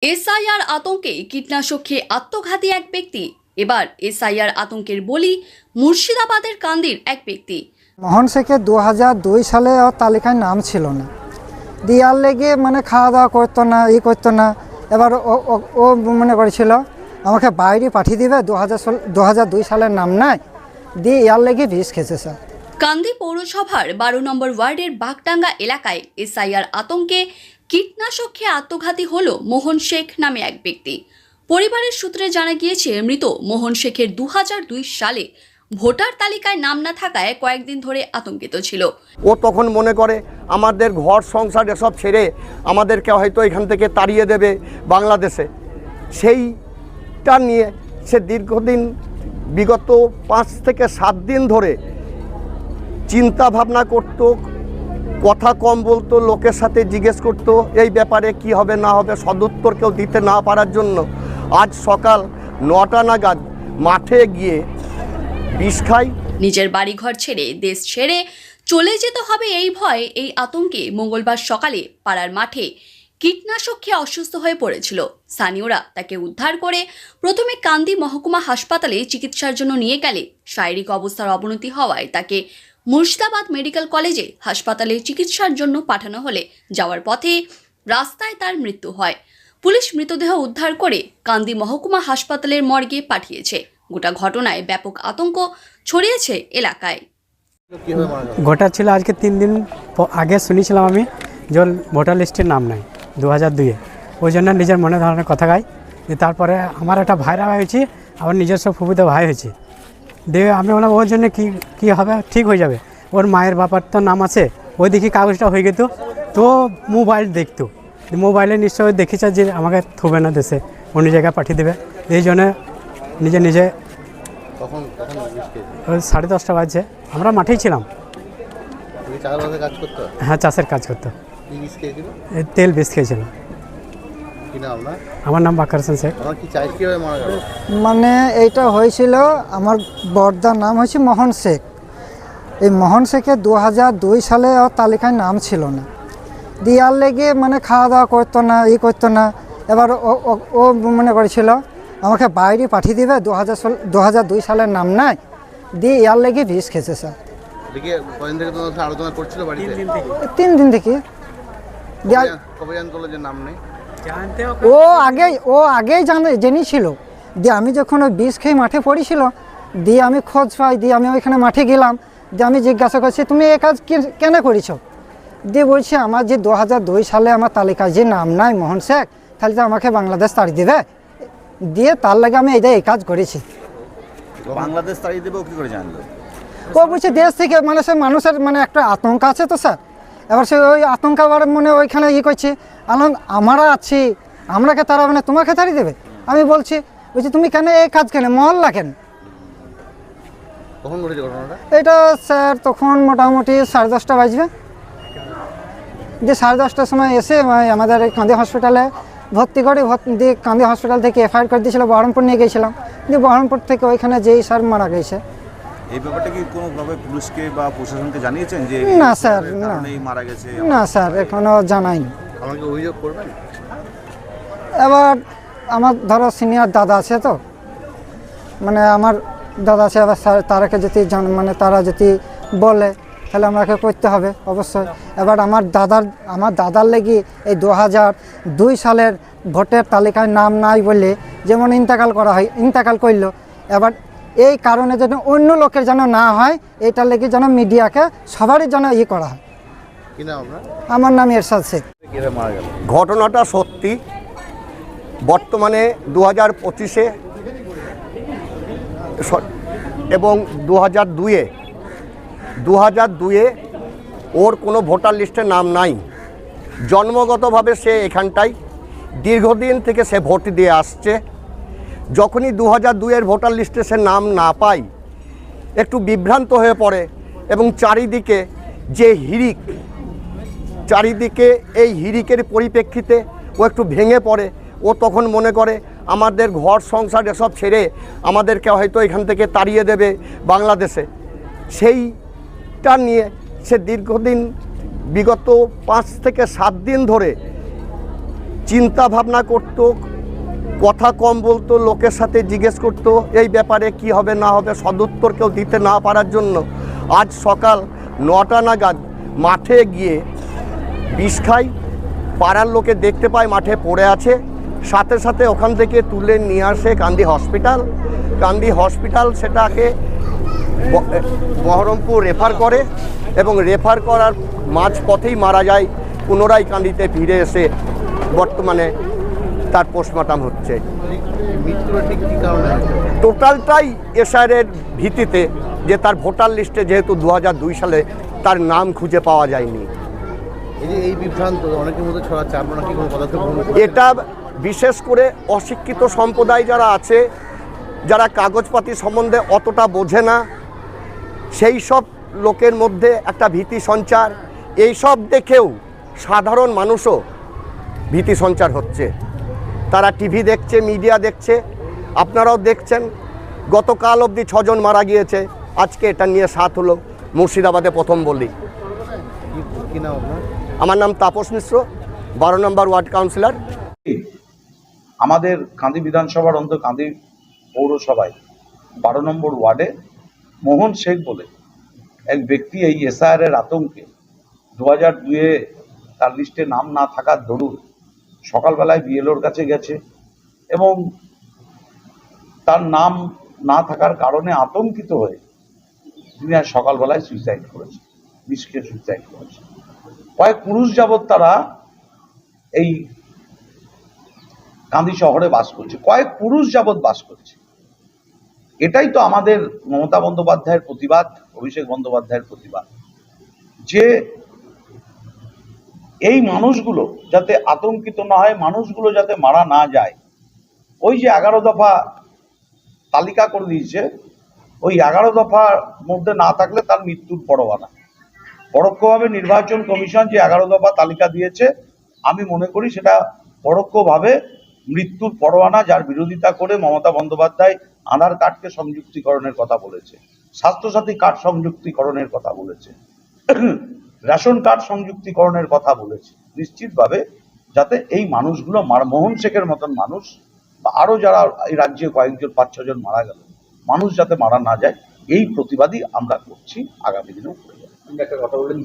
SIR আতঙ্কে কীটনাশক খেয়ে আত্মঘাতী এক ব্যক্তি। এবার এসআইআর আতঙ্কের বলি মুর্শিদাবাদের কান্দির এক ব্যক্তি। মোহন শেখের 2002 সালে ওর তালিকায় নাম ছিল না, দিয়ার লেগে মানে খাওয়া দাওয়া করতো না, করতো না। এবার ও মনে করেছিল আমাকে বাইরে পাঠিয়ে দিবে, 2002 সালের নাম নাই, দিয়ে ইয়ার লেগে বিষ খেয়েছে স্যার। কান্দি পৌরসভার 12 নম্বর ওয়ার্ডের বাগডাঙ্গা এলাকায় এসআইআর আতঙ্কে কীটনাশক খেয়ে আত্মঘাতী হলো মোহন শেখ নামে এক ব্যক্তি। পরিবারের সূত্রে জানা গিয়েছে, মৃত মোহন শেখের 2002 সালে ভোটার তালিকায় নাম না থাকায় কয়েকদিন ধরে আতঙ্কিত ছিল। ও তখন মনে করে আমাদের ঘর সংসার এসব ছেড়ে আমাদেরকে হয়তো এখান থেকে তাড়িয়ে দেবে বাংলাদেশে। সেইটা নিয়ে সে দীর্ঘদিন বিগত 5 থেকে 7 দিন ধরে চিন্তা ভাবনা করতো, কথা কম বলতো, লোকের সাথে জিজ্ঞেস করতো এই ব্যাপারে কি হবে না হবে, সদুত্তর কেউ দিতে না পারার জন্য আজ সকাল 9টা নাগাদ মাঠে গিয়ে বিষ খায়। নিজের বাড়িঘর ছেড়ে দেশ ছেড়ে চলে যেতে হবে এই ভয়, এই আতঙ্কে মঙ্গলবার সকালে পাড়ার মাঠে কীটনাশক খেয়ে অসুস্থ হয়ে পড়েছিল। স্থানীয়রা তাকে উদ্ধার করে প্রথমে কান্দি মহকুমা হাসপাতালে চিকিৎসার জন্য নিয়ে গেলে শারীরিক অবস্থার অবনতি হওয়ায় তাকে মুর্শিদাবাদ মেডিকেল কলেজে হাসপাতালে চিকিৎসার জন্য পাঠানো হলে যাওয়ার পথে রাস্তায় তার মৃত্যু হয়। পুলিশ মৃতদেহ উদ্ধার করে কান্দি মহকুমা হাসপাতালের মর্গে পাঠিয়েছে। গোটা ঘটনায় ব্যাপক আতঙ্ক ছড়িয়েছে এলাকায়। গোটা ছিল আজকে 3 দিন আগে শুনেছিলাম আমি যে ভোটার লিস্টের নাম নাই 2002-এ, ওই জন্য নিজের মনে ধারণের কথা গাই। তারপরে আমার একটা ভাইরা হয়েছে, আমার নিজস্ব ফুফুতে ভাই হয়েছে, দিয়ে আমি বললাম ওর জন্য কী হবে, ঠিক হয়ে যাবে। ওর মায়ের বাবার তো নাম আছে, ওই দেখি কাগজটা হয়ে যেত, তো মোবাইল দেখতো, মোবাইলে নিশ্চয়ই দেখেছে যে আমাকে থুবে না দেশে, অন্য জায়গায় পাঠিয়ে দেবে। এই জন্য নিজে ওই 10:30 বাজছে, আমরা মাঠেই ছিলাম। হ্যাঁ, চাষের কাজ করতো। তেল বিষ খেয়েছিল। আমার নাম বাকার হোসেন শেখ। মানে এইটা হয়েছিল, আমার বড়দার নাম হয়েছে মোহন শেখ। এই মোহন শেখের 2002 সালে ওর তালিকায় নাম ছিল না, দিয়ার লেগে মানে খাওয়া দাওয়া করতো না, করতো না। এবার ও মনে করেছিল আমাকে বাইরে পাঠিয়ে দিবে, 2002 সালের নাম নাই, দিয়ে ইয়ার লেগে বিষ খেয়েছে স্যার। 3 দিন থেকে ও আগেই জেনেছিল। দিয়ে আমি যখন ওই বিষ খেয়ে মাঠে পড়েছিল, দিয়ে আমি খোঁজ পাই, দিয়ে আমি ওইখানে মাঠে গেলাম, দিয়ে আমি জিজ্ঞাসা করছি তুমি এই কাজ কেন করেছো, দিয়ে বলছি আমার যে 2002 সালে আমার তালিকায় যে নাম নাই মোহন শেখ, তাহলে তো আমাকে বাংলাদেশ তাড়িয়ে দেবে, দিয়ে তার লাগে আমি এই কাজ করেছি। বাংলাদেশ তাড়িয়ে দেবে কি করে জানলো? ও বলছে দেশ থেকে, মানে সে মানুষের মানে একটা আতঙ্ক আছে তো স্যার। এবার সে ওই আতঙ্ক আবার মনে ওইখানে করছে, আমরা আছি, আমরাকে তারা মানে তোমাকে তাড়িয়ে দেবে। আমি বলছি তুমি কেন এই কাজ কেন, মহল্লা কেন? এটা স্যার তখন মোটামুটি 10:30 বাজবে। দিয়ে 10:30টার সময় এসে আমাদের কান্দি হসপিটালে ভর্তি করে, দিয়ে কান্দি হসপিটাল থেকে এফআইআর করে দিয়েছিল, বহরমপুর নিয়ে গিয়েছিলাম। দিয়ে বহরমপুর থেকে ওইখানে যেই স্যার মারা গেছে। এই ব্যাপারটা কি কোনোভাবে পুলিশকে বা প্রশাসনকে জানিয়েছেন যে না স্যার, মারা গেছে? না স্যার, এখনো জানাইনি। আমাকে অভিযোগ করবেন? এবার আমার ধরো সিনিয়র দাদা আছে, তো মানে আমার দাদা আছে, এবার স্যার তারাকে যদি মানে তারা যদি বলে তাহলে আমাকে করতে হবে অবশ্যই। এবার আমার দাদার লেগে এই 2002 সালের ভোটের তালিকায় নাম নাই বলে যেমন ইন্তেকাল করলো, এবার এই কারণে যেন অন্য লোকের যেন না হয়, এইটার লেগে যেন মিডিয়াকে সবারই যেন করা হয়। আমার নাম এরশাদ শেখ। ঘটনাটা সত্যি। বর্তমানে 2025-এ এবং 2002-এ ওর কোনো ভোটার লিস্টে নাম নাই। জন্মগতভাবে সে এখানটায় দীর্ঘদিন থেকে সে ভোট দিয়ে আসছে। যখনই 2002-এর ভোটার লিস্টে সে নাম না পায়, একটু বিভ্রান্ত হয়ে পড়ে এবং চারিদিকে এই হিড়িকের পরিপ্রেক্ষিতে ও একটু ভেঙে পড়ে। ও তখন মনে করে আমাদের ঘর সংসার এসব ছেড়ে আমাদেরকে হয়তো এখান থেকে তাড়িয়ে দেবে বাংলাদেশে। সেইটা নিয়ে সে দীর্ঘদিন বিগত 5 থেকে 7 দিন ধরে চিন্তা ভাবনা করতো, কথা কম বলতো, লোকের সাথে জিজ্ঞেস করতো এই ব্যাপারে কি হবে না হবে, সদুত্তর কেউ দিতে না পারার জন্য আজ সকাল 9টা নাগাদ মাঠে গিয়ে বিষ খাই, পাড়ার লোকে দেখতে পায় মাঠে পড়ে আছে, সাথে সাথে ওখান থেকে তুলে নিয়ে আসে কান্দি হসপিটাল সেটাকে বহরমপুর রেফার করে এবং রেফার করার মাঝপথেই মারা যায়। পুনরায় কান্দিতে ফিরে এসে বর্তমানে তার পোস্টমর্টম হচ্ছে। টোটালটাই এসআইয়ের ভিত্তিতে, যে তার ভোটার লিস্টে যেহেতু 2002 সালে তার নাম খুঁজে পাওয়া যায়নি। এই বিভ্রান্ত অনেকের মধ্যে ছড়াচ্ছে, আপনারা কি কোনো পদক্ষেপ গ্রহণ করছেন? এটা বিশেষ করে অশিক্ষিত সম্প্রদায় যারা আছে, যারা কাগজপাতি সম্বন্ধে অতটা বোঝে না, সেই সব লোকের মধ্যে একটা ভীতি সঞ্চার, এই সব দেখেও সাধারণ মানুষও ভীতি সঞ্চার হচ্ছে। তারা টিভি দেখছে, মিডিয়া দেখছে, আপনারাও দেখছেন। গতকাল অবধি 6 জন মারা গিয়েছে, আজকে এটা নিয়ে 7 হলো। মুর্শিদাবাদে প্রথম বলি। কি নাম আপনার? আমার নাম তাপস মিশ্র, 12 নম্বর ওয়ার্ড কাউন্সিলর। আমাদের কান্দি বিধানসভার কান্দি পৌরসভায় 12 নম্বর ওয়ার্ডে মোহন শেখ বলে এক ব্যক্তি এই এসআইআর আতঙ্কে 2002-এ তার লিস্টে নাম না থাকার দরুন সকালবেলায় বিএলওর কাছে গেছে এবং তার নাম না থাকার কারণে আতঙ্কিত হয়ে তিনি আজ সকালবেলায় সুইসাইড করেছে, বিষকে সুইসাইড করেছে। কয়েক পুরুষ যাবৎ তারা এই কান্দি শহরে বাস করছে, কয়েক পুরুষ যাবৎ বাস করছে। এটাই তো আমাদের মমতা বন্দ্যোপাধ্যায়ের প্রতিবাদ, অভিষেক বন্দ্যোপাধ্যায়ের প্রতিবাদ, যে এই মানুষগুলো যাতে আতঙ্কিত না হয়, মানুষগুলো যাতে মারা না যায়। ওই যে 11 দফা তালিকা করে দিয়েছে, ওই 11 দফার মধ্যে না থাকলে তার মৃত্যুর পরোয়ানা। পরোক্ষভাবে নির্বাচন কমিশন যে 11 দফা তালিকা দিয়েছে, আমি মনে করি সেটা পরোক্ষভাবে মৃত্যুর পরোয়ানা, যার বিরোধিতা করে মমতা বন্দ্যোপাধ্যায় আধার কার্ডকে সংযুক্তিকরণের কথা বলেছে, স্বাস্থ্যসাথী কার্ড সংযুক্তিকরণের কথা বলেছে, রেশন কার্ড সংযুক্তিকরণের কথা বলেছে। নিশ্চিতভাবে যাতে এই মানুষগুলো, মোহন শেখের মতন মানুষ বা আরো যারা এই রাজ্যে কয়েকজন 5-6 জন মারা গেল, মানুষ যাতে মারা না যায়, এই প্রতিবাদই আমরা করছি, আগামী দিনেও করে যাবো। একটা কথা বললেন